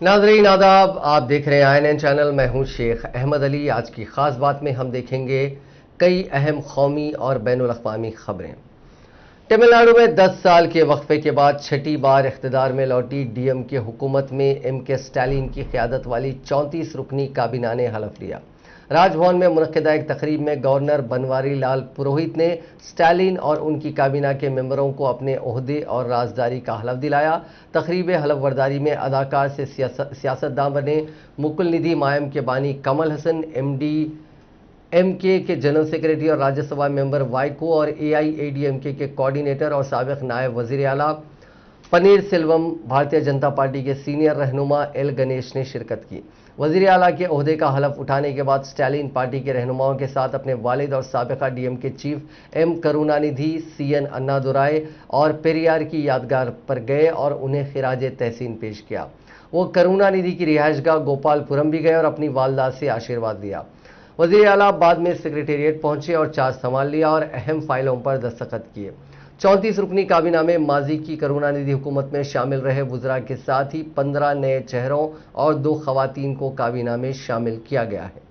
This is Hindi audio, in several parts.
नाज़रीन आदाब, आप देख रहे हैं INN चैनल। मैं हूं शेख अहमद अली। आज की खास बात में हम देखेंगे कई अहम कौमी और बैनुल अक़वामी खबरें। तमिलनाडु में 10 साल के वक्फे के बाद छठी बार इख्तिदार में लौटी DMK हुकूमत में MK स्टालिन की क़यादत वाली 34 रुकनी काबीना ने हलफ लिया। राजभवन में मुनक्किदा एक तकरीब में गवर्नर बनवारी लाल पुरोहित ने स्टालिन और उनकी काबीना के मेंबरों को अपने ओहदे और राजदारी का हलफ दिलाया। तकरीब हलफ बर्दारी में अदाकार से सियासतदान बने मुकुल निधि मायम के बानी कमल हसन, MK के जनरल सेक्रेटरी और राज्यसभा मेंबर वाइको और AIADMK के कोऑर्डिनेटर और साबिक नायब वजीर आला पनीर सेल्वम, भारतीय जनता पार्टी के सीनियर रहनुमा L गणेश ने शिरकत की। वजीर आला के ओहदे का हलफ उठाने के बाद स्टालिन पार्टी के रहनुमाओं के साथ अपने वालिद और साबिका DMK chief M Karunanidhi, CN Annadurai और पेरियार की यादगार पर गए और उन्हें खिराज तहसीन पेश किया। वो करुणानिधि की रिहायशगाह गोपालपुरम भी गए और अपनी वालदा से आशीर्वाद लिया। वजीर आला बाद में सेक्रेटेरिएट पहुंचे और चार्ज संभाल लिया और अहम फाइलों पर दस्तखत किए। 34 रुकनी काबीना में माजी की करुणानिधि हुकूमत में शामिल रहे वुज़रा के साथ ही 15 नए चेहरों और 2 खवातीन को काबीना में शामिल किया गया है।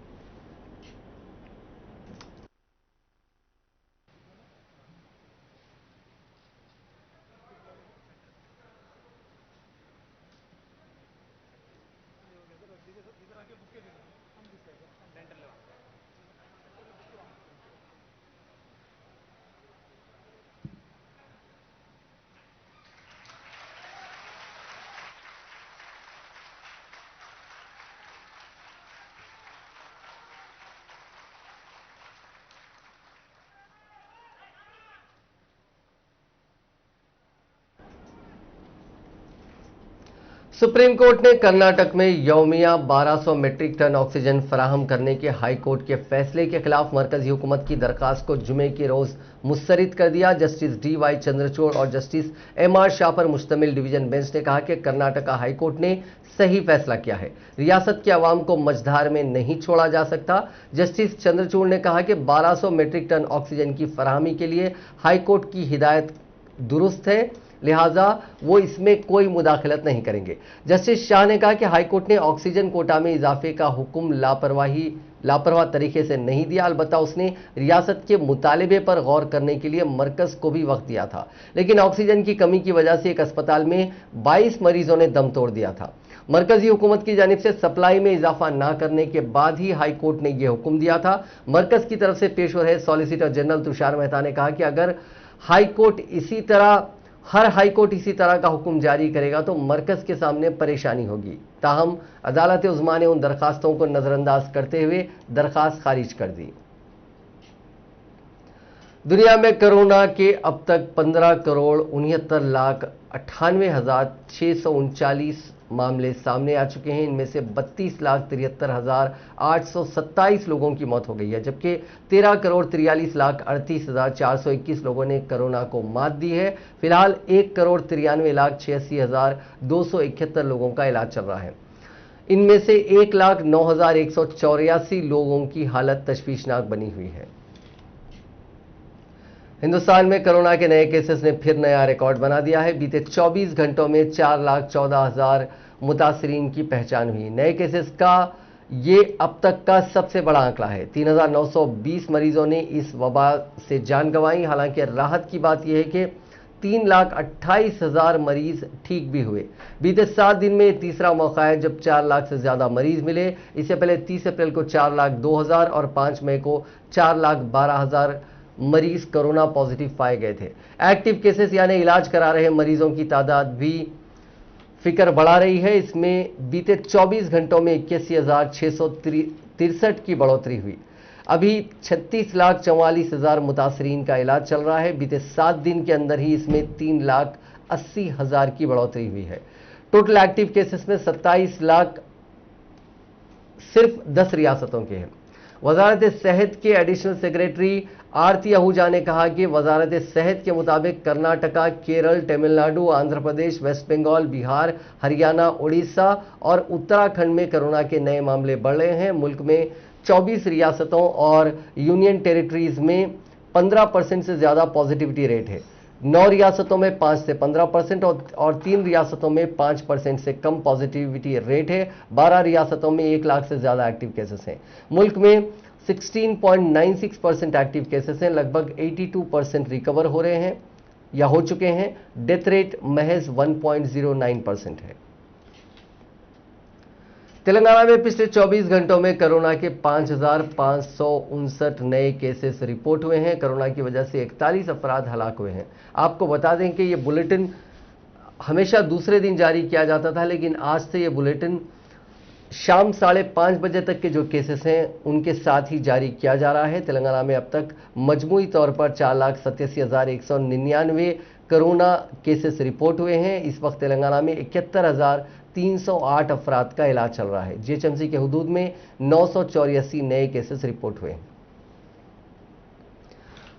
सुप्रीम कोर्ट ने कर्नाटक में यौमिया 1200 मीट्रिक टन ऑक्सीजन फराहम करने के हाई कोर्ट के फैसले के खिलाफ मरकजी हुकूमत की दरखास्त को जुमे के रोज मुस्तरद कर दिया। जस्टिस DY चंद्रचूड़ और जस्टिस MR शाह पर मुश्तमिल डिवीजन बेंच ने कहा कि कर्नाटका हाई कोर्ट ने सही फैसला किया है, रियासत के अवाम को मझधार में नहीं छोड़ा जा सकता। जस्टिस चंद्रचूड़ ने कहा कि 1200 मीट्रिक टन ऑक्सीजन की फराहमी के लिए हाई कोर्ट की हिदायत दुरुस्त है, लिहाजा वो इसमें कोई मुदाखलत नहीं करेंगे। जस्टिस शाह ने कहा कि हाईकोर्ट ने ऑक्सीजन कोटा में इजाफे का हुक्म लापरवाह तरीके से नहीं दिया, अलबत्ता उसने रियासत के मुतालबे पर गौर करने के लिए मरकज को भी वक्त दिया था, लेकिन ऑक्सीजन की कमी की वजह से एक अस्पताल में 22 मरीजों ने दम तोड़ दिया था। मरकजी हुकूमत की जानिब से सप्लाई में इजाफा न करने के बाद ही हाई कोर्ट ने यह हुक्म दिया था। मरकज की तरफ से पेश हो रहे सॉलिसिटर जनरल तुषार मेहता ने कहा कि अगर हर हाई कोर्ट इसी तरह का हुक्म जारी करेगा तो मरकज के सामने परेशानी होगी। ताहम अदालत उज़्मा ने उन दरखास्तों को नजरअंदाज करते हुए दरखास्त खारिज कर दी। दुनिया में कोरोना के अब तक 15,69,98,639 मामले सामने आ चुके हैं। इनमें से 32,73,827 लोगों की मौत हो गई है, जबकि 13,43,38,421 लोगों ने कोरोना को मात दी है। फिलहाल 1,93,86,271 लोगों का इलाज चल रहा है। इनमें से 1,09,184 लोगों की हालत तशवीशनाक बनी हुई है। हिंदुस्तान में कोरोना के नए केसेस ने फिर नया रिकॉर्ड बना दिया है। बीते 24 घंटों में 4,14,000 मुतासरीन की पहचान हुई। नए केसेस का ये अब तक का सबसे बड़ा आंकड़ा है। 3,920 मरीजों ने इस वबा से जान गंवाई। हालांकि राहत की बात यह है कि 3,28,000 मरीज ठीक भी हुए। बीते 7 दिन में तीसरा मौका है जब 4 लाख से ज्यादा मरीज मिले। इससे पहले 30 अप्रैल को 4,02,000 और 5 मई को 4,12,000 मरीज कोरोना पॉजिटिव पाए गए थे। एक्टिव केसेस यानी इलाज करा रहे मरीजों की तादाद भी फिक्र बढ़ा रही है। इसमें बीते 24 घंटों में 81,663 की बढ़ोतरी हुई। अभी 36,44,000 मुतासरीन का इलाज चल रहा है। बीते 7 दिन के अंदर ही इसमें 3,80,000 की बढ़ोतरी हुई है। टोटल एक्टिव केसेस में 27 लाख सिर्फ 10 रियासतों के हैं। वजारत सेहत के एडिशनल सेक्रेटरी आरती आहूजा ने कहा कि वजारत सेहत के मुताबिक कर्नाटका, केरल, तमिलनाडु, आंध्र प्रदेश, वेस्ट बंगाल, बिहार, हरियाणा, उड़ीसा और उत्तराखंड में कोरोना के नए मामले बढ़ रहे हैं। मुल्क में 24 रियासतों और यूनियन टेरिटरीज में 15% से ज्यादा पॉजिटिविटी रेट है। 9 रियासतों में 5 से 15% और 3 रियासतों में 5% से कम पॉजिटिविटी रेट है। 12 रियासतों में 1 लाख से ज्यादा एक्टिव केसेस हैं। मुल्क में 16.96% एक्टिव केसेस हैं। लगभग 82% रिकवर हो रहे हैं या हो चुके हैं। डेथ रेट महज 1.09% है। तेलंगाना में पिछले 24 घंटों में कोरोना के 5,559 नए केसेस रिपोर्ट हुए हैं। कोरोना की वजह से 41 अफराद हलाक हुए हैं। आपको बता दें कि ये बुलेटिन हमेशा दूसरे दिन जारी किया जाता था, लेकिन आज से ये बुलेटिन शाम 5:30 बजे तक के जो केसेस हैं उनके साथ ही जारी किया जा रहा है। तेलंगाना में अब तक मजमूई तौर पर 4,87,199 कोरोना केसेस रिपोर्ट हुए हैं। इस वक्त तेलंगाना में 71,308 अफराद का इलाज चल रहा है। जीएचएमसी के हुदूद में 984 नए केसेस रिपोर्ट हुए हैं।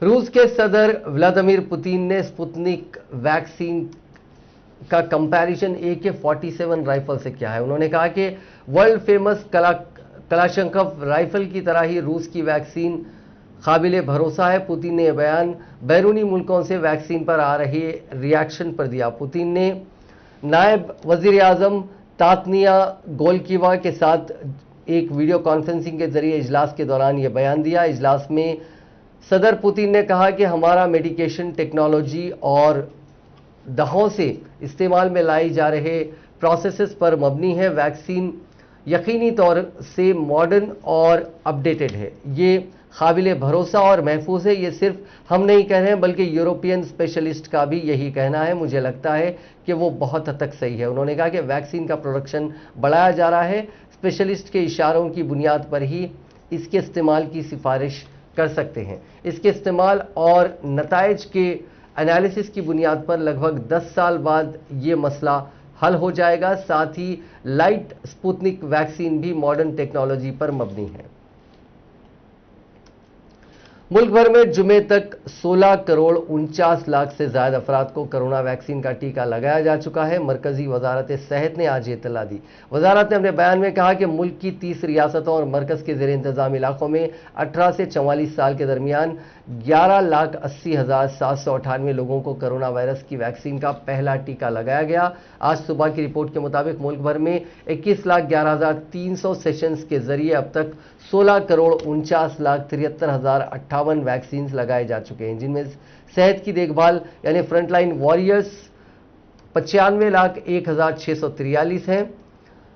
रूस के सदर व्लादिमीर पुतिन ने स्पुतनिक वैक्सीन का कंपैरिजन AK-47 राइफल से किया है। उन्होंने कहा कि वर्ल्ड फेमस कलाशंकव राइफल की तरह ही रूस की वैक्सीन काबिले भरोसा है। पुतिन ने यह बयान बैरूनी मुल्कों से वैक्सीन पर आ रही रिएक्शन पर दिया। पुतिन ने नायब वजीर आजम तातनिया गोलकीवा के साथ एक वीडियो कॉन्फ्रेंसिंग के जरिए इजलास के दौरान यह बयान दिया। इजलास में सदर पुतिन ने कहा कि हमारा मेडिकेशन टेक्नोलॉजी और दहों से इस्तेमाल में लाई जा रहे प्रोसेसेस पर मबनी है। वैक्सीन यकीनी तौर से मॉडर्न और अपडेटेड है। ये काबिले भरोसा और महफूज है। ये सिर्फ हम नहीं कह रहे हैं बल्कि यूरोपियन स्पेशलिस्ट का भी यही कहना है। मुझे लगता है कि वो बहुत हद तक सही है। उन्होंने कहा कि वैक्सीन का प्रोडक्शन बढ़ाया जा रहा है। स्पेशलिस्ट के इशारों की बुनियाद पर ही इसके इस्तेमाल की सिफारिश कर सकते हैं। इसके इस्तेमाल और नताइज के एनालिसिस की बुनियाद पर लगभग 10 साल बाद ये मसला हल हो जाएगा। साथ ही लाइट स्पुतनिक वैक्सीन भी मॉडर्न टेक्नोलॉजी पर मबनी है। मुल्क भर में जुमे तक 16,49,00,000 से ज्यादा अफराद को कोरोना वैक्सीन का टीका लगाया जा चुका है। मरकजी वजारत सेहत ने आज ये इत्तला दी। वजारत ने अपने बयान में कहा कि मुल्क की 30 रियासतों और मरकज के जेर इंतजाम इलाकों में 18 से 44 साल के दरमियान 11,80,798 लोगों को कोरोना वायरस की वैक्सीन का पहला टीका लगाया गया। आज सुबह की रिपोर्ट के मुताबिक मुल्क भर में 21,11,300 सेशंस के जरिए अब तक 16,49,73,058 वैक्सीन लगाए जा चुके हैं, जिनमें सेहत की देखभाल यानी फ्रंटलाइन वॉरियर्स 95,01,643 हैं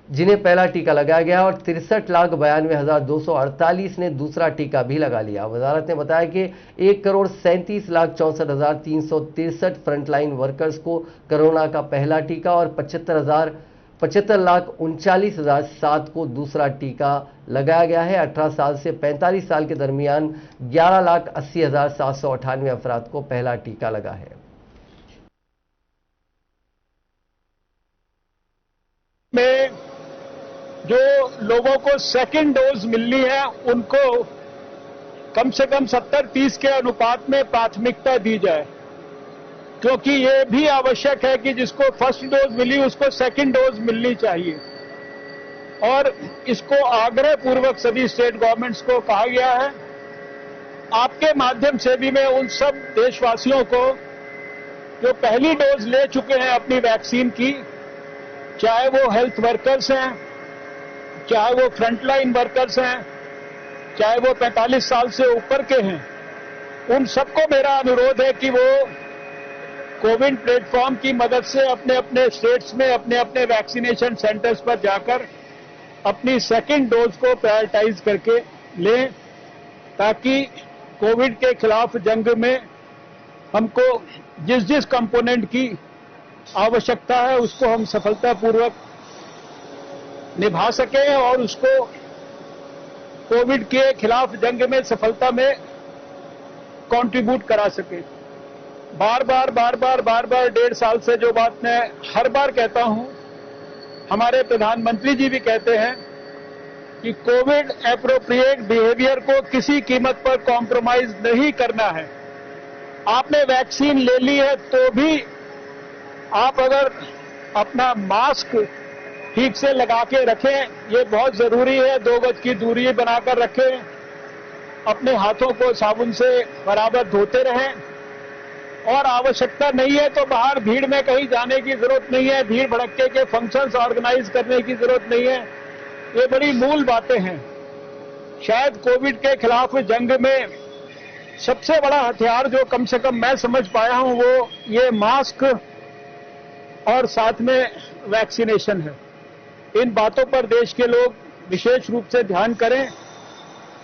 जिन्हें पहला टीका लगाया गया और 63,92,248 ने दूसरा टीका भी लगा लिया। वजारत ने बताया कि 1,37,64,363 फ्रंटलाइन वर्कर्स को कोरोना का पहला टीका और 75,39,7 को दूसरा टीका लगाया गया है। 18 साल से 45 साल के दरमियान 11,80,798 अफराद को पहला टीका लगा है। में जो लोगों को सेकंड डोज मिलनी है उनको कम से कम 70-30 के अनुपात में प्राथमिकता दी जाए, क्योंकि ये भी आवश्यक है कि जिसको फर्स्ट डोज मिली उसको सेकंड डोज मिलनी चाहिए। और इसको आग्रह पूर्वक सभी स्टेट गवर्नमेंट्स को कहा गया है। आपके माध्यम से भी मैं उन सब देशवासियों को जो पहली डोज ले चुके हैं अपनी वैक्सीन की, चाहे वो हेल्थ वर्कर्स हैं, चाहे वो फ्रंटलाइन वर्कर्स हैं, चाहे वो 45 साल से ऊपर के हैं, उन सबको मेरा अनुरोध है कि वो कोविन प्लेटफॉर्म की मदद से अपने अपने स्टेट्स में अपने अपने वैक्सीनेशन सेंटर्स पर जाकर अपनी सेकंड डोज को प्रायोरिटाइज करके लें, ताकि कोविड के खिलाफ जंग में हमको जिस जिस कंपोनेंट की आवश्यकता है उसको हम सफलतापूर्वक निभा सकें और उसको कोविड के खिलाफ जंग में सफलता में कंट्रीब्यूट करा सकें। बार बार 1.5 साल से जो बात मैं हर बार कहता हूं, हमारे प्रधानमंत्री जी भी कहते हैं कि कोविड एप्रोप्रिएट बिहेवियर को किसी कीमत पर कॉम्प्रोमाइज नहीं करना है। आपने वैक्सीन ले ली है तो भी आप अगर अपना मास्क ठीक से लगा के रखें, ये बहुत जरूरी है। 2 गज की दूरी बनाकर रखें, अपने हाथों को साबुन से बराबर धोते रहें और आवश्यकता नहीं है तो बाहर भीड़ में कहीं जाने की जरूरत नहीं है, भीड़ भड़क्के के फंक्शंस ऑर्गेनाइज करने की जरूरत नहीं है। ये बड़ी मूल बातें हैं। शायद कोविड के खिलाफ जंग में सबसे बड़ा हथियार जो कम से कम मैं समझ पाया हूं वो ये मास्क और साथ में वैक्सीनेशन है। इन बातों पर देश के लोग विशेष रूप से ध्यान करें।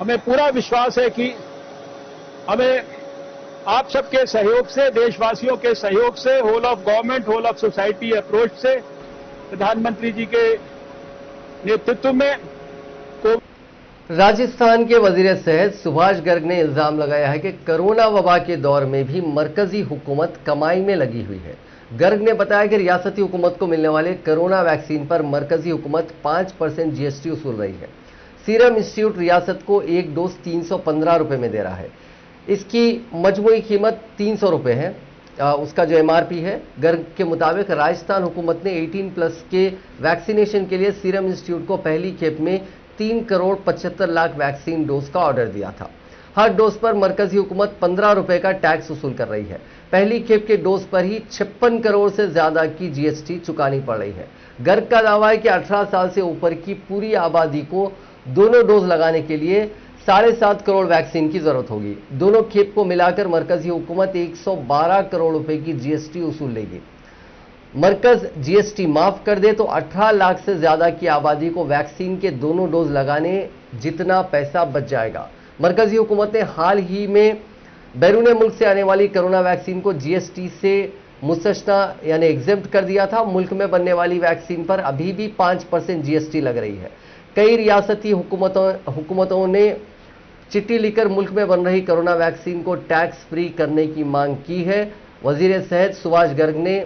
हमें पूरा विश्वास है कि हमें आप सबके सहयोग से, देशवासियों के सहयोग से, whole of government, whole of society approach से, प्रधानमंत्री जी के नेतृत्व में राजस्थान के वजीर सेहत सुभाष गर्ग ने इल्जाम लगाया है कि कोरोना वबा के दौर में भी मरकजी हुकूमत कमाई में लगी हुई है। गर्ग ने बताया कि रियासती हुकूमत को मिलने वाले कोरोना वैक्सीन पर मरकजी हुकूमत 5% जीएसटी वसूल रही है। सीरम इंस्टीट्यूट रियासत को एक डोज 315 रुपए में दे रहा है। इसकी मजमूई कीमत 300 रुपए है, उसका जो एमआरपी है। गर्ग के मुताबिक राजस्थान हुकूमत ने 18+ के वैक्सीनेशन के लिए सीरम इंस्टीट्यूट को पहली खेप में 3 करोड़ 75 लाख वैक्सीन डोज का ऑर्डर दिया था। हर डोज पर मरकजी हुकूमत 15 रुपए का टैक्स वसूल कर रही है। पहली खेप के डोज पर ही 56 करोड़ से ज्यादा की जीएसटी चुकानी पड़ रही है। गर्ग का दावा है कि 18 साल से ऊपर की पूरी आबादी को दोनों डोज लगाने के लिए 7.5 करोड़ वैक्सीन की जरूरत होगी। दोनों खेप को मिलाकर मरकजी हुकूमत 112 करोड़ रुपए की जीएसटी वसूल लेगी। मरकज जीएसटी माफ कर दे तो 18 लाख से ज्यादा की आबादी को वैक्सीन के दोनों डोज लगाने जितना पैसा बच जाएगा। मरकजी हुकूमत ने हाल ही में बैरून मुल्क से आने वाली कोरोना वैक्सीन को जीएसटी से मुस्तस्ना यानी एग्जेम्प्ट कर दिया था। मुल्क में बनने वाली वैक्सीन पर अभी भी 5% जीएसटी लग रही है। कई रियासती हुकूमतों ने चिट्ठी लिखकर मुल्क में बन रही कोरोना वैक्सीन को टैक्स फ्री करने की मांग की है। वजीर सेहत सुभाष गर्ग ने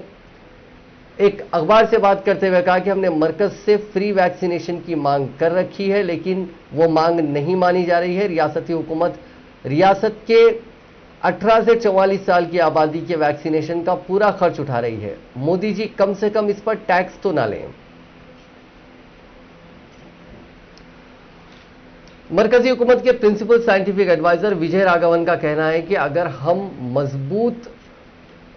एक अखबार से बात करते हुए कहा कि हमने मरकज से फ्री वैक्सीनेशन की मांग कर रखी है, लेकिन वो मांग नहीं मानी जा रही है। रियासती हुकूमत रियासत के 18 से 44 साल की आबादी के वैक्सीनेशन का पूरा खर्च उठा रही है। मोदी जी कम से कम इस पर टैक्स तो ना लें। मरकजी हुकूमत के principal scientific adviser Vijay Raghavan का कहना है कि अगर हम मजबूत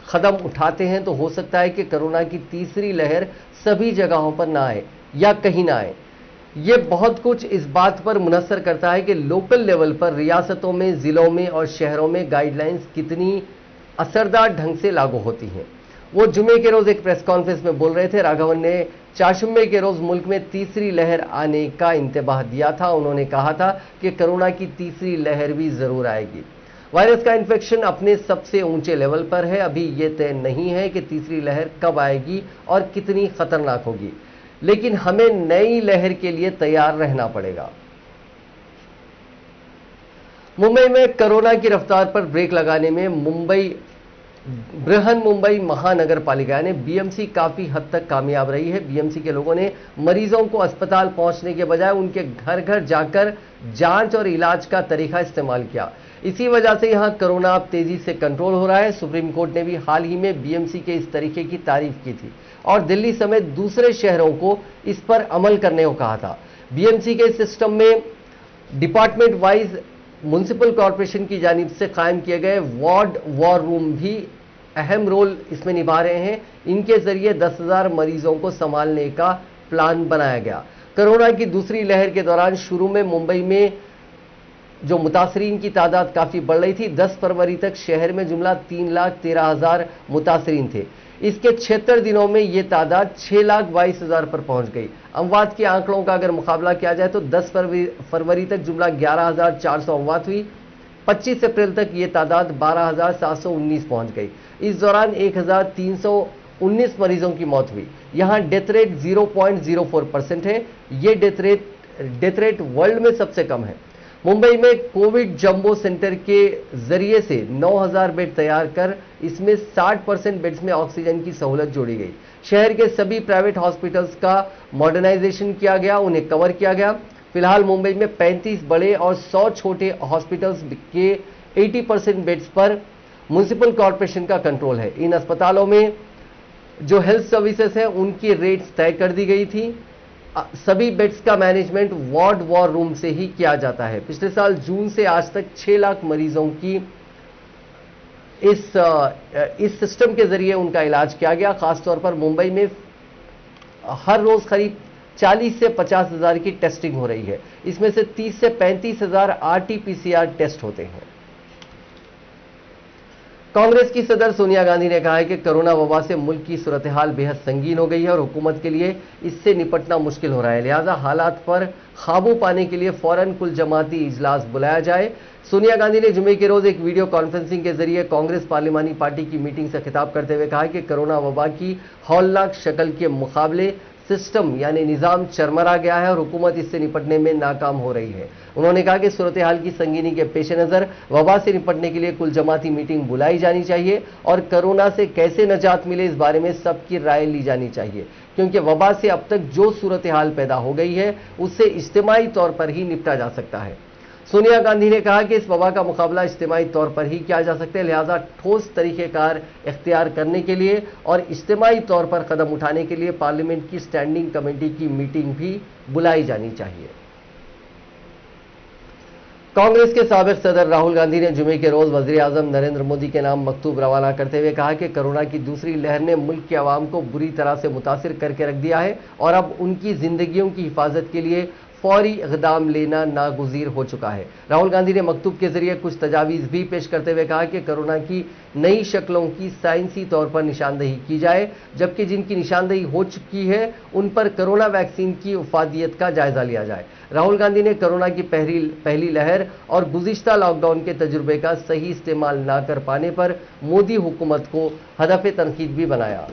कदम उठाते हैं तो हो सकता है कि कोरोना की तीसरी लहर सभी जगहों पर ना आए या कहीं ना आए। ये बहुत कुछ इस बात पर मुनहसर करता है कि लोकल लेवल पर रियासतों में, जिलों में और शहरों में गाइडलाइंस कितनी असरदार ढंग से लागू होती हैं। वो जुमे के रोज एक प्रेस कॉन्फ्रेंस में बोल रहे थे। राघवन ने चाशुम्मे के रोज मुल्क में तीसरी लहर आने का इंतबाह दिया था। उन्होंने कहा था कि कोरोना की तीसरी लहर भी जरूर आएगी। वायरस का इन्फेक्शन अपने सबसे ऊंचे लेवल पर है। अभी यह तय नहीं है कि तीसरी लहर कब आएगी और कितनी खतरनाक होगी, लेकिन हमें नई लहर के लिए तैयार रहना पड़ेगा। मुंबई में कोरोना की रफ्तार पर ब्रेक लगाने में बृहन मुंबई महानगर पालिका ने बीएमसी काफी हद तक कामयाब रही है। बीएमसी के लोगों ने मरीजों को अस्पताल पहुंचने के बजाय उनके घर घर जाकर जांच और इलाज का तरीका इस्तेमाल किया। इसी वजह से यहां कोरोना अब तेजी से कंट्रोल हो रहा है। सुप्रीम कोर्ट ने भी हाल ही में बीएमसी के इस तरीके की तारीफ की थी और दिल्ली समेत दूसरे शहरों को इस पर अमल करने को कहा था। बीएमसी के सिस्टम में डिपार्टमेंट वाइज म्युनिसिपल कॉरपोरेशन की जानिब से कायम किए गए वार्ड वॉर रूम भी अहम रोल इसमें निभा रहे हैं। इनके जरिए 10,000 मरीजों को संभालने का प्लान बनाया गया। कोरोना की दूसरी लहर के दौरान शुरू में मुंबई में जो मुतासरीन की तादाद काफी बढ़ रही थी। 10 फरवरी तक शहर में जुमला 3,13,000 मुतासरीन थे। इसके 76 दिनों में यह तादाद 6,22,000 पर पहुंच गई। अमवात के आंकड़ों का अगर मुकाबला किया जाए तो 10 फरवरी तक जुमला 11,400 अमवात हुई। 25 अप्रैल तक यह तादाद 12,719 पहुंच गई। इस दौरान 1,319 मरीजों की मौत हुई। यहां डेथ रेट 0.04% है। यह डेथ रेट वर्ल्ड में सबसे कम है। मुंबई में कोविड जंबो सेंटर के जरिए से 9,000 बेड तैयार कर इसमें 60% बेड्स में ऑक्सीजन की सहूलत जोड़ी गई। शहर के सभी प्राइवेट हॉस्पिटल्स का मॉडर्नाइजेशन किया गया, उन्हें कवर किया गया। फिलहाल मुंबई में 35 बड़े और 100 छोटे हॉस्पिटल्स के 80% बेड्स पर म्युनिसिपल कॉरपोरेशन का कंट्रोल है। इन अस्पतालों में जो हेल्थ सर्विसेज हैं उनकी रेट्स तय कर दी गई थी। सभी बेड्स का मैनेजमेंट वार्ड वॉर रूम से ही किया जाता है। पिछले साल जून से आज तक 6 लाख मरीजों की इस सिस्टम के जरिए उनका इलाज किया गया। खासतौर पर मुंबई में हर रोज करीब 40 से 50 हजार की टेस्टिंग हो रही है। इसमें से 30 से 35 हजार आरटीपीसीआर टेस्ट होते हैं। कांग्रेस की सदर सोनिया गांधी ने कहा है कि कोरोना वबा से मुल्क की सूरत हाल बेहद संगीन हो गई है और हुकूमत के लिए इससे निपटना मुश्किल हो रहा है। लिहाजा हालात पर काबू पाने के लिए फौरन कुल जमाती इजलास बुलाया जाए। सोनिया गांधी ने जुमे के रोज एक वीडियो कॉन्फ्रेंसिंग के जरिए कांग्रेस पार्लिमानी पार्टी की मीटिंग से खिताब करते हुए कहा कि कोरोना वबा की हौलनाक शक्ल के मुकाबले सिस्टम यानी निजाम चरमरा गया है और हुकूमत इससे निपटने में नाकाम हो रही है। उन्होंने कहा कि सूरत हाल की संगीनी के पेश नजर वबा से निपटने के लिए कुल जमाती मीटिंग बुलाई जानी चाहिए और कोरोना से कैसे निजात मिले इस बारे में सबकी राय ली जानी चाहिए, क्योंकि वबा से अब तक जो सूरत हाल पैदा हो गई है उससे इज्तिमाई तौर पर ही निपटा जा सकता है। सोनिया गांधी ने कहा कि इस वबा का मुकाबला इज्तिमाई तौर पर ही किया जा सकता है, लिहाजा ठोस तरीकेकार इख्तियार करने के लिए और इज्तिमाई तौर पर कदम उठाने के लिए पार्लियामेंट की स्टैंडिंग कमेटी की मीटिंग भी बुलाई जानी चाहिए। कांग्रेस के साबिक सदर राहुल गांधी ने जुमे के रोज वजीर आजम नरेंद्र मोदी के नाम मकतूब रवाना करते हुए कहा कि कोरोना की दूसरी लहर ने मुल्क के अवाम को बुरी तरह से मुतासिर करके रख दिया है और अब उनकी जिंदगियों की हिफाजत के लिए फौरी इक़दाम लेना नागुज़ीर हो चुका है। राहुल गांधी ने मकतूब के जरिए कुछ तजावीज़ भी पेश करते हुए कहा कि कोरोना की नई शक्लों की साइंसी तौर पर निशानदही की जाए, जबकि जिनकी निशानदही हो चुकी है उन पर कोरोना वैक्सीन की उफादियत का जायजा लिया जाए। राहुल गांधी ने कोरोना की पहली लहर और गुज़िश्ता लॉकडाउन के तजुर्बे का सही इस्तेमाल न कर पाने पर मोदी हुकूमत को हदफ तनकीद भी बनाया।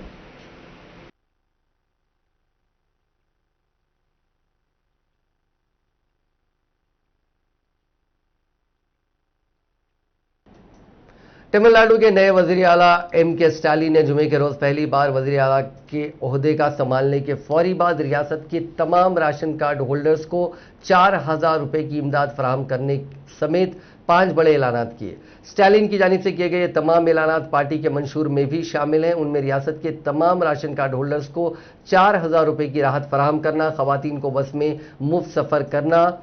तमिलनाडु के नए वजीर आला M.K. स्टालिन ने जुमे के रोज पहली बार वजीर आला के ओहदे का संभालने के फौरी बाद रियासत के तमाम राशन कार्ड होल्डर्स को 4,000 रुपए की इमदाद फराहम करने समेत 5 बड़े ऐलानात किए। स्टालिन की जानिब से किए गए तमाम ऐलानात पार्टी के मंशूर में भी शामिल हैं। उनमें रियासत के तमाम राशन कार्ड होल्डर्स को 4,000 रुपए की राहत फराहम करना, खवातीन को बस में मुफ्त सफर करना,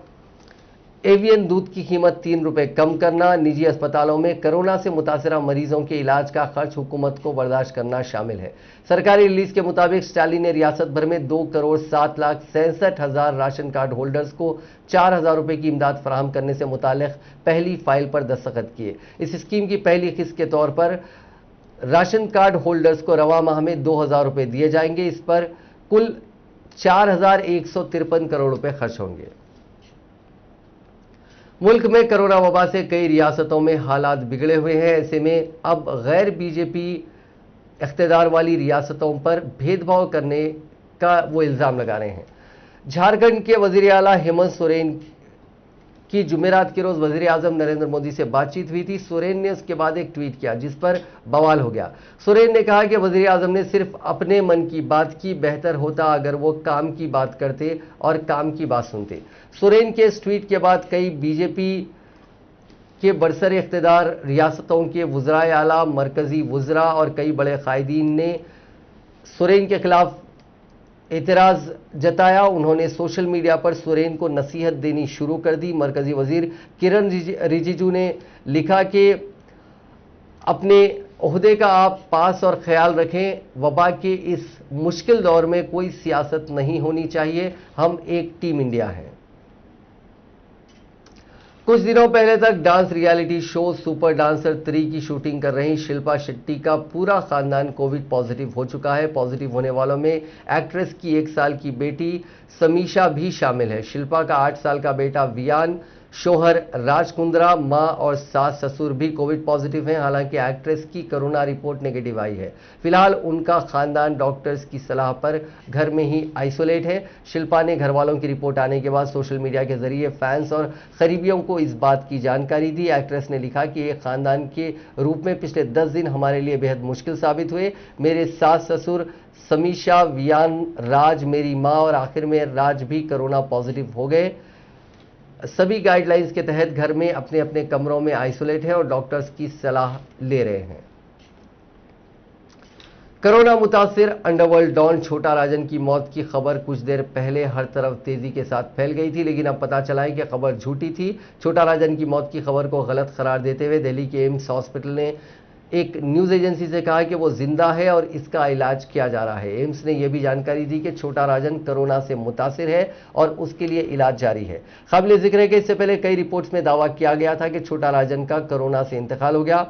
एवियन दूध की कीमत 3 रुपए कम करना, निजी अस्पतालों में कोरोना से मुतासरा मरीजों के इलाज का खर्च हुकूमत को बर्दाश्त करना शामिल है। सरकारी रिलीज के मुताबिक स्टालिन ने रियासत भर में 2,07,67,000 राशन कार्ड होल्डर्स को 4,000 रुपए की इमदाद फराहम करने से मुतालिक पहली फाइल पर दस्तखत किए। इस स्कीम की पहली किस्त के तौर पर राशन कार्ड होल्डर्स को रवा माह में 2,000 रुपए दिए जाएंगे। इस पर कुल 4,153 करोड़ रुपए खर्च होंगे। मुल्क में कोरोना वबा से कई रियासतों में हालात बिगड़े हुए हैं। ऐसे में अब गैर बीजेपी इख्तिदार वाली रियासतों पर भेदभाव करने का वो इल्ज़ाम लगा रहे हैं। झारखंड के वजीर आला हेमंत सोरेन की जुमेरात के रोज वजीर आजम नरेंद्र मोदी से बातचीत हुई थी। सोरेन ने उसके बाद एक ट्वीट किया जिस पर बवाल हो गया। सोरेन ने कहा कि वजीर आजम ने सिर्फ अपने मन की बात की, बेहतर होता अगर वो काम की बात करते और काम की बात सुनते। सोरेन के इस ट्वीट के बाद कई बीजेपी के बरसर इख्तिदार रियासतों के वज़राए आला, मरकजी वज़रा और कई बड़े कायदीन ने सोरेन के खिलाफ एतराज़ जताया। उन्होंने सोशल मीडिया पर सोरेन को नसीहत देनी शुरू कर दी। मरकजी वजीर किरण रिजिजू ने लिखा कि अपने ओहदे का आप पास और ख्याल रखें, वबा के इस मुश्किल दौर में कोई सियासत नहीं होनी चाहिए, हम एक टीम इंडिया हैं। कुछ दिनों पहले तक dance reality show super dancer 3 की शूटिंग कर रही शिल्पा शेट्टी का पूरा खानदान कोविड पॉजिटिव हो चुका है। पॉजिटिव होने वालों में एक्ट्रेस की 1 साल की बेटी समीशा भी शामिल है। शिल्पा का 8 साल का बेटा वियान, शोहर राज कुंद्रा, मां और सास ससुर भी कोविड पॉजिटिव हैं। हालांकि एक्ट्रेस की कोरोना रिपोर्ट नेगेटिव आई है। फिलहाल उनका खानदान डॉक्टर्स की सलाह पर घर में ही आइसोलेट है। शिल्पा ने घर वालों की रिपोर्ट आने के बाद सोशल मीडिया के जरिए फैंस और करीबियों को इस बात की जानकारी दी। एक्ट्रेस ने लिखा कि एक खानदान के रूप में पिछले 10 दिन हमारे लिए बेहद मुश्किल साबित हुए। मेरे सास ससुर समीशा, वियान, राज, मेरी माँ और आखिर में राज भी कोरोना पॉजिटिव हो गए। सभी गाइडलाइंस के तहत घर में अपने अपने कमरों में आइसोलेट हैं और डॉक्टर्स की सलाह ले रहे हैं। कोरोना मुतासिर अंडरवर्ल्ड डॉन छोटा राजन की मौत की खबर कुछ देर पहले हर तरफ तेजी के साथ फैल गई थी, लेकिन अब पता चला है कि खबर झूठी थी। छोटा राजन की मौत की खबर को गलत करार देते हुए दिल्ली के एम्स हॉस्पिटल ने एक न्यूज एजेंसी से कहा कि वो जिंदा है और इसका इलाज किया जा रहा है। एम्स ने यह भी जानकारी दी कि छोटा राजन कोरोना से मुतासिर है और उसके लिए इलाज जारी है। काबिले जिक्र है कि इससे पहले कई रिपोर्ट्स में दावा किया गया था कि छोटा राजन का कोरोना से इंतकाल हो गया।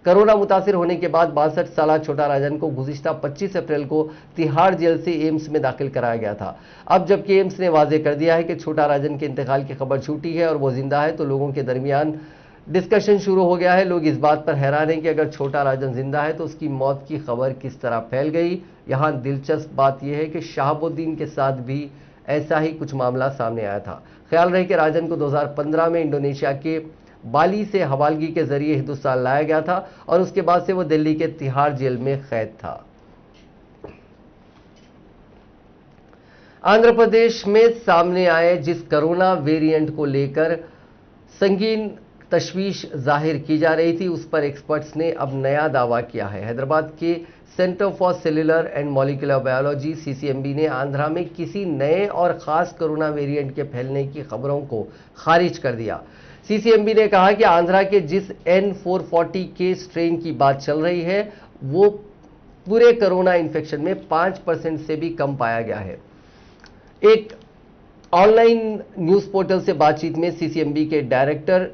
कोरोना मुतासिर होने के बाद 62 साल छोटा राजन को गुज़िश्ता 25 अप्रैल को तिहाड़ जेल से एम्स में दाखिल कराया गया था। अब जबकि एम्स ने वाजे कर दिया है कि छोटा राजन के इंतकाल की खबर झूठी है और वो जिंदा है, तो लोगों के दरमियान डिस्कशन शुरू हो गया है। लोग इस बात पर हैरान हैं कि अगर छोटा राजन जिंदा है तो उसकी मौत की खबर किस तरह फैल गई। यहां दिलचस्प बात यह है कि शहाबुद्दीन के साथ भी ऐसा ही कुछ मामला सामने आया था। ख्याल रहे कि राजन को 2015 में इंडोनेशिया के बाली से हवालगी के जरिए हिंदुस्तान लाया गया था और उसके बाद से वो दिल्ली के तिहाड़ जेल में कैद था। आंध्र प्रदेश में सामने आए जिस कोरोना वेरिएंट को लेकर संगीन तशवीश जाहिर की जा रही थी, उस पर एक्सपर्ट्स ने अब नया दावा किया है। हैदराबाद के centre for cellular and molecular biology CCMB ने आंध्रा में किसी नए और खास कोरोना वेरिएंट के फैलने की खबरों को खारिज कर दिया। सीसीएमबी ने कहा कि आंध्रा के जिस N440 के स्ट्रेन की बात चल रही है वो पूरे कोरोना इन्फेक्शन में 5% से भी कम पाया गया है। एक ऑनलाइन न्यूज पोर्टल से बातचीत में सीसीएमबी के डायरेक्टर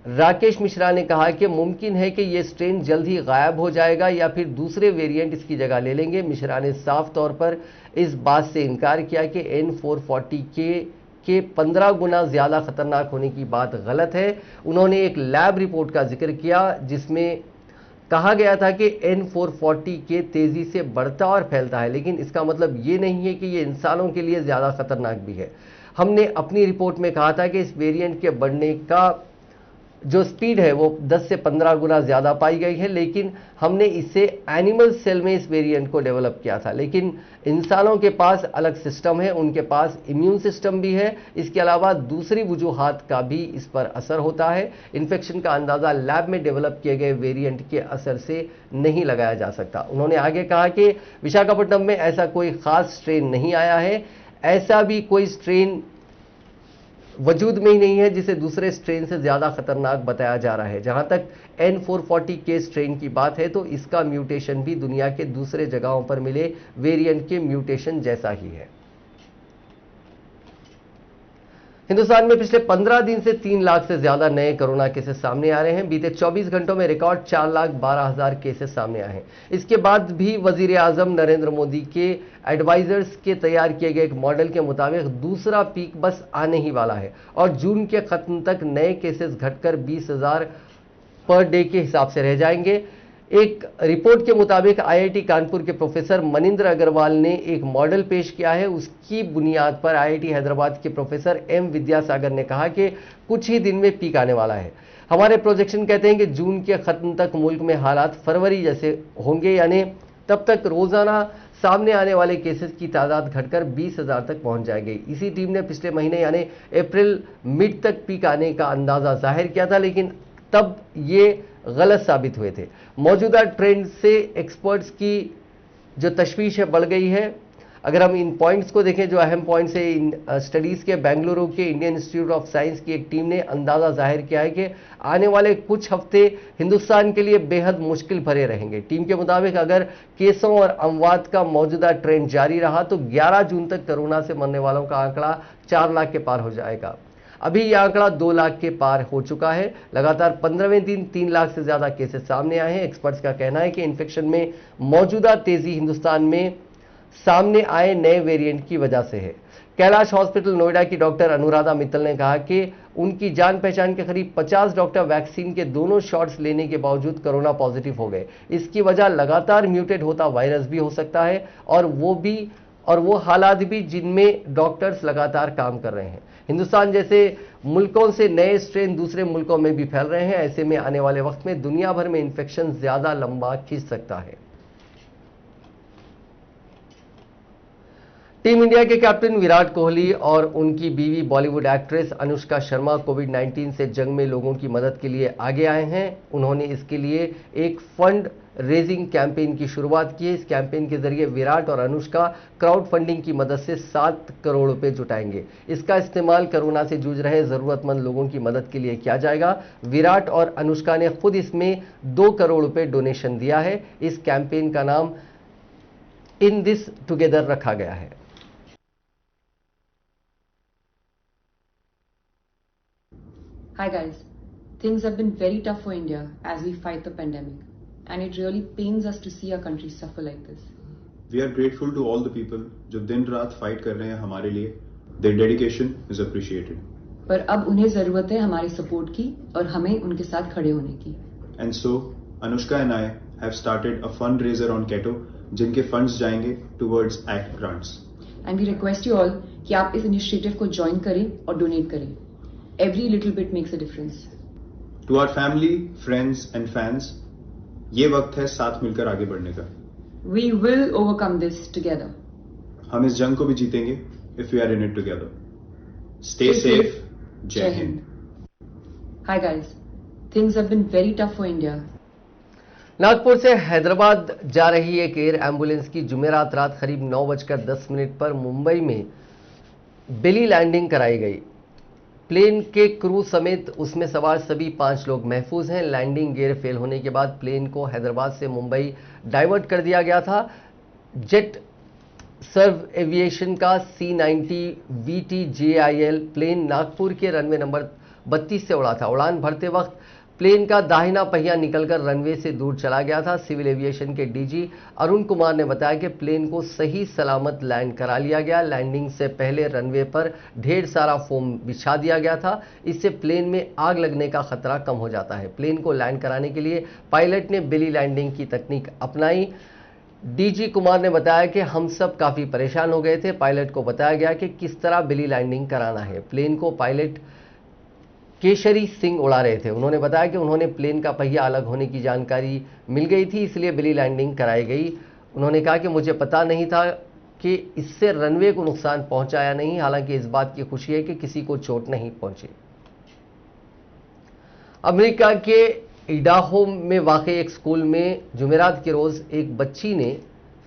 राकेश मिश्रा ने कहा कि मुमकिन है कि यह स्ट्रेन जल्द ही गायब हो जाएगा या फिर दूसरे वेरिएंट इसकी जगह ले लेंगे। मिश्रा ने साफ तौर पर इस बात से इनकार किया कि N440 के 15 गुना ज्यादा खतरनाक होने की बात गलत है। उन्होंने एक लैब रिपोर्ट का जिक्र किया जिसमें कहा गया था कि N440 के तेजी से बढ़ता और फैलता है, लेकिन इसका मतलब ये नहीं है कि ये इंसानों के लिए ज्यादा खतरनाक भी है। हमने अपनी रिपोर्ट में कहा था कि इस वेरिएंट के बढ़ने का जो स्पीड है वो 10 से 15 गुना ज्यादा पाई गई है, लेकिन हमने इसे एनिमल सेल में इस वेरिएंट को डेवलप किया था। लेकिन इंसानों के पास अलग सिस्टम है, उनके पास इम्यून सिस्टम भी है। इसके अलावा दूसरी वजूहात का भी इस पर असर होता है। इन्फेक्शन का अंदाजा लैब में डेवलप किए गए वेरिएंट के असर से नहीं लगाया जा सकता। उन्होंने आगे कहा कि विशाखापट्टनम में ऐसा कोई खास स्ट्रेन नहीं आया है, ऐसा भी कोई स्ट्रेन वजूद में ही नहीं है जिसे दूसरे स्ट्रेन से ज्यादा खतरनाक बताया जा रहा है। जहां तक N440 के स्ट्रेन की बात है तो इसका म्यूटेशन भी दुनिया के दूसरे जगहों पर मिले वेरिएंट के म्यूटेशन जैसा ही है। हिंदुस्तान में पिछले 15 दिन से 3 लाख से ज्यादा नए कोरोना केसेस सामने आ रहे हैं। बीते 24 घंटों में रिकॉर्ड 4,12,000 केसेस सामने आए हैं। इसके बाद भी वजीर आजम नरेंद्र मोदी के एडवाइजर्स के तैयार किए गए एक मॉडल के मुताबिक दूसरा पीक बस आने ही वाला है और जून के खत्म तक नए केसेस घटकर 20,000 पर डे के हिसाब से रह जाएंगे। एक रिपोर्ट के मुताबिक आईआईटी कानपुर के प्रोफेसर मनिंदर अग्रवाल ने एक मॉडल पेश किया है। उसकी बुनियाद पर आईआईटी हैदराबाद के प्रोफेसर एम विद्यासागर ने कहा कि कुछ ही दिन में पीक आने वाला है। हमारे प्रोजेक्शन कहते हैं कि जून के खत्म तक मुल्क में हालात फरवरी जैसे होंगे, यानी तब तक रोजाना सामने आने वाले केसेस की तादाद घटकर 20,000 तक पहुंच जाएगी। इसी टीम ने पिछले महीने यानी अप्रैल मिड तक पीक आने का अंदाजा जाहिर किया था, लेकिन तब ये गलत साबित हुए थे। मौजूदा ट्रेंड से एक्सपर्ट्स की जो तशवीश है बढ़ गई है। अगर हम इन पॉइंट्स को देखें जो अहम पॉइंट्स है, इन स्टडीज के बेंगलुरु के इंडियन इंस्टीट्यूट ऑफ साइंस की एक टीम ने अंदाजा जाहिर किया है कि आने वाले कुछ हफ्ते हिंदुस्तान के लिए बेहद मुश्किल भरे रहेंगे। टीम के मुताबिक अगर केसों और अमवात का मौजूदा ट्रेंड जारी रहा तो 11 जून तक कोरोना से मरने वालों का आंकड़ा 4 लाख के पार हो जाएगा। अभी यह आंकड़ा 2 लाख के पार हो चुका है। लगातार 15वें दिन 3 लाख से ज्यादा केसेस सामने आए हैं। एक्सपर्ट्स का कहना है कि इन्फेक्शन में मौजूदा तेजी हिंदुस्तान में सामने आए नए वेरिएंट की वजह से है। कैलाश हॉस्पिटल नोएडा की डॉक्टर अनुराधा मित्तल ने कहा कि उनकी जान पहचान के करीब 50 डॉक्टर वैक्सीन के दोनों शॉट्स लेने के बावजूद कोरोना पॉजिटिव हो गए। इसकी वजह लगातार म्यूटेट होता वायरस भी हो सकता है और वो हालात भी जिनमें डॉक्टर्स लगातार काम कर रहे हैं। हिंदुस्तान जैसे मुल्कों से नए स्ट्रेन दूसरे मुल्कों में भी फैल रहे हैं। ऐसे में आने वाले वक्त में दुनिया भर में इन्फेक्शन ज्यादा लंबा खींच सकता है। टीम इंडिया के कैप्टन विराट कोहली और उनकी बीवी बॉलीवुड एक्ट्रेस अनुष्का शर्मा कोविड-19 से जंग में लोगों की मदद के लिए आगे आए हैं। उन्होंने इसके लिए एक फंड रेजिंग कैंपेन की शुरुआत की है। इस कैंपेन के जरिए विराट और अनुष्का क्राउड फंडिंग की मदद से 7 करोड़ रुपए जुटाएंगे। इसका इस्तेमाल कोरोना से जूझ रहे जरूरतमंद लोगों की मदद के लिए किया जाएगा। विराट और अनुष्का ने खुद इसमें 2 करोड़ रुपए डोनेशन दिया है। इस कैंपेन का नाम इन दिस टुगेदर रखा गया है। Hi guys, things have been very tough for India as we fight the pandemic, and it really pains us to see our country suffer like this. We are grateful to all the people जो दिन रात फाइट कर रहे हैं हमारे लिए. Their dedication is appreciated. पर अब उन्हें जरूरत है हमारी सपोर्ट की और हमें उनके साथ खड़े होने की. And so Anushka and I have started a fundraiser on Keto जिनके funds जाएंगे towards ACT grants. And we request you all कि आप इस इनिशिएटिव को ज्वाइन करें और डोनेट करें. Every little bit makes a difference. To our family, friends and fans, ये वक्त है साथ मिलकर आगे बढ़ने का. We will overcome this together. हम इस जंग को भी जीतेंगे if we are in it together. Stay safe. जय Hind. Hi guys, things have been very tough for India. Nagpur से हैदराबाद जा रही एक एयर एम्बुलेंस की जुमेरात रात करीब 9:10 पर मुंबई में बेली लैंडिंग कराई गई। प्लेन के क्रू समेत उसमें सवार सभी 5 लोग महफूज हैं। लैंडिंग गियर फेल होने के बाद प्लेन को हैदराबाद से मुंबई डाइवर्ट कर दिया गया था। जेट सर्व एविएशन का C-90 VTJIL प्लेन नागपुर के रनवे नंबर 32 से उड़ा था। उड़ान भरते वक्त प्लेन का दाहिना पहिया निकलकर रनवे से दूर चला गया था। सिविल एविएशन के डीजी अरुण कुमार ने बताया कि प्लेन को सही सलामत लैंड करा लिया गया। लैंडिंग से पहले रनवे पर ढेर सारा फोम बिछा दिया गया था। इससे प्लेन में आग लगने का खतरा कम हो जाता है। प्लेन को लैंड कराने के लिए पायलट ने बेली लैंडिंग की तकनीक अपनाई। डीजी कुमार ने बताया कि हम सब काफी परेशान हो गए थे। पायलट को बताया गया कि किस तरह बेली लैंडिंग कराना है। प्लेन को पायलट केशरी सिंह उड़ा रहे थे। उन्होंने बताया कि उन्होंने प्लेन का पहिया अलग होने की जानकारी मिल गई थी, इसलिए बेली लैंडिंग कराई गई। उन्होंने कहा कि मुझे पता नहीं था कि इससे रनवे को नुकसान पहुंचा या नहीं। हालांकि इस बात की खुशी है कि किसी को चोट नहीं पहुंची। अमेरिका के इडाहो में वाक़े एक स्कूल में जुमेरात के रोज एक बच्ची ने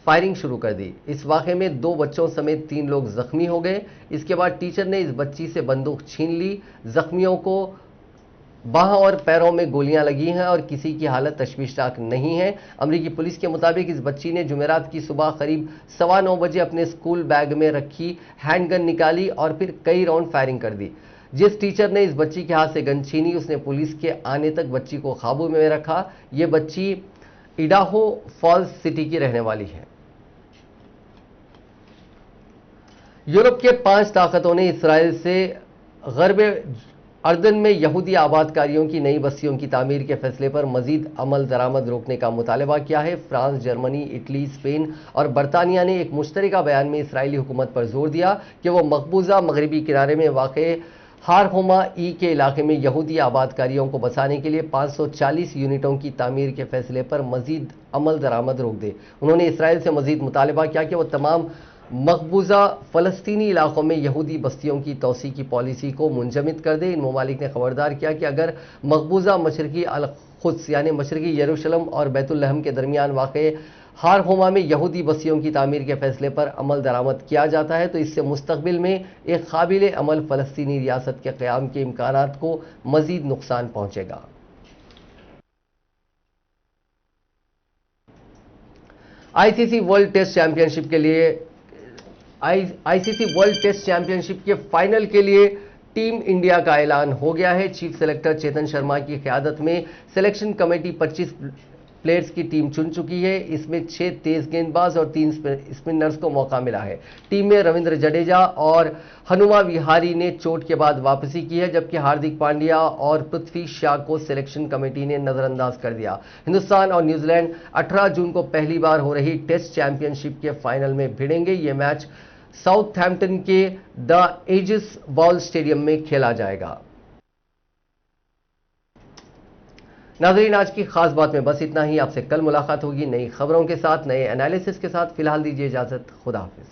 फायरिंग शुरू कर दी। इस वाक़े में 2 बच्चों समेत 3 लोग जख्मी हो गए। इसके बाद टीचर ने इस बच्ची से बंदूक छीन ली। जख्मियों को बाह और पैरों में गोलियां लगी हैं और किसी की हालत तशवीशनाक नहीं है। अमेरिकी पुलिस के मुताबिक इस बच्ची ने जुमेरात की सुबह करीब 9:15 बजे अपने स्कूल बैग में रखी हैंडगन निकाली और फिर कई राउंड फायरिंग कर दी। जिस टीचर ने इस बच्ची के हाथ से गन छीनी, उसने पुलिस के आने तक बच्ची को काबू में रखा। ये बच्ची इडाहो फॉल्स सिटी की रहने वाली है। यूरोप के 5 ताकतों ने इसराइल से गरब अर्दन में यहूदी आबादकारियों की नई बस्तियों की तामीर के फैसले पर मजीद अमल दरामद रोकने का मुतालबा किया है। फ्रांस, जर्मनी, इटली, स्पेन और बरतानिया ने एक मुश्तरका बयान में इसराइली हुकूमत पर जोर दिया कि वह मकबूजा मगरबी किनारे में वाक़े हार होमा ई के इलाके में यहूदी आबादकारियों को बसाने के लिए 540 यूनिटों की तामीर के फैसले पर मजीद अमल दरामद रोक दे। उन्होंने इसराइल से मजीद मुतालबा किया कि वह तमाम मकबूजा फ़लस्तीनी इलाकों में यहूदी बस्तियों की तोसी की पॉलिसी को मुंजमद कर दे। इन ममालिक ने खबरदार किया कि अगर मकबूजा मशरकी अल-कुद्स यानी मशरकी यरूशलेम और बैतुल-लहम के दरमियान वाक़े हार होमा में यहूदी बस्तियों की तामीर के फैसले पर अमल दरामद किया जाता है तो इससे मुस्तकबिल में एक काबिल अमल फ़लस्तीनी रियासत के क़याम के इम्कानात को मज़ीद नुकसान पहुँचेगा। आईसीसी वर्ल्ड टेस्ट चैंपियनशिप के लिए आईसीसी वर्ल्ड टेस्ट चैंपियनशिप के फाइनल के लिए टीम इंडिया का ऐलान हो गया है। चीफ सेलेक्टर चेतन शर्मा की क़यादत में सिलेक्शन कमेटी 25 प्लेयर्स की टीम चुन चुकी है। इसमें 6 तेज गेंदबाज और 3 स्पिनर्स को मौका मिला है। टीम में रविंद्र जडेजा और हनुमा विहारी ने चोट के बाद वापसी की है, जबकि हार्दिक पांड्या और पृथ्वी शा को सिलेक्शन कमेटी ने नजरअंदाज कर दिया। हिंदुस्तान और न्यूजीलैंड 18 जून को पहली बार हो रही टेस्ट चैंपियनशिप के फाइनल में भिड़ेंगे। ये मैच साउथहैम्पटन के द एजिस बॉल स्टेडियम में खेला जाएगा। नाज़रीन, आज की खास बात में बस इतना ही। आपसे कल मुलाकात होगी नई खबरों के साथ, नए एनालिसिस के साथ। फिलहाल दीजिए इजाजत। खुदा हाफिज।